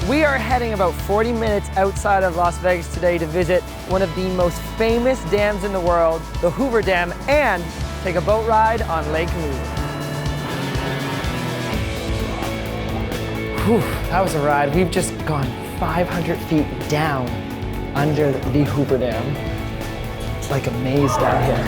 We are heading about 40 minutes outside of Las Vegas today to visit one of the most famous dams in the world, the Hoover Dam, and take a boat ride on Lake Mead. Whew, that was a ride. We've just gone 500 feet down under the Hoover Dam. It's like a maze down here.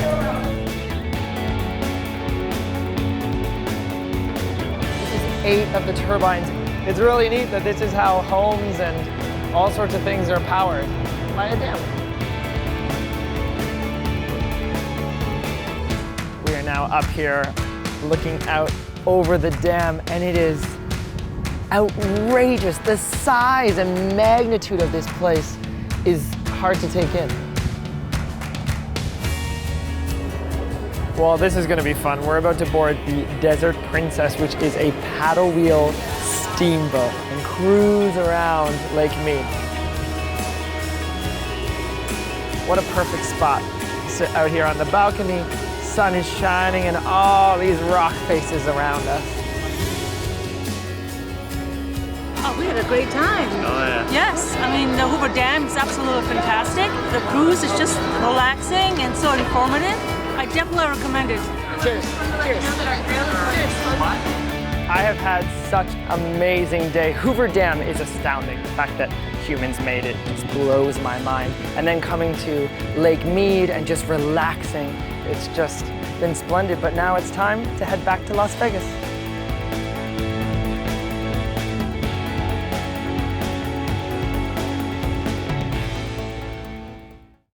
This is 8 of the turbines. It's really neat that this is how homes and all sorts of things are powered by a dam. We are now up here looking out over the dam, and it is outrageous. The size and magnitude of this place is hard to take in. Well, this is gonna be fun. We're about to board the Desert Princess, which is a paddle wheel steamboat, and cruise around Lake Mead. What a perfect spot. Sit out here on the balcony, sun is shining, and all these rock faces around us. Oh, we had a great time. Oh, yeah. Yes, I mean, the Hoover Dam is absolutely fantastic. The cruise is just relaxing and so informative. I definitely recommend it. Cheers. Cheers. I have had such an amazing day. Hoover Dam is astounding. The fact that humans made it just blows my mind. And then coming to Lake Mead and just relaxing, it's just been splendid. But now it's time to head back to Las Vegas.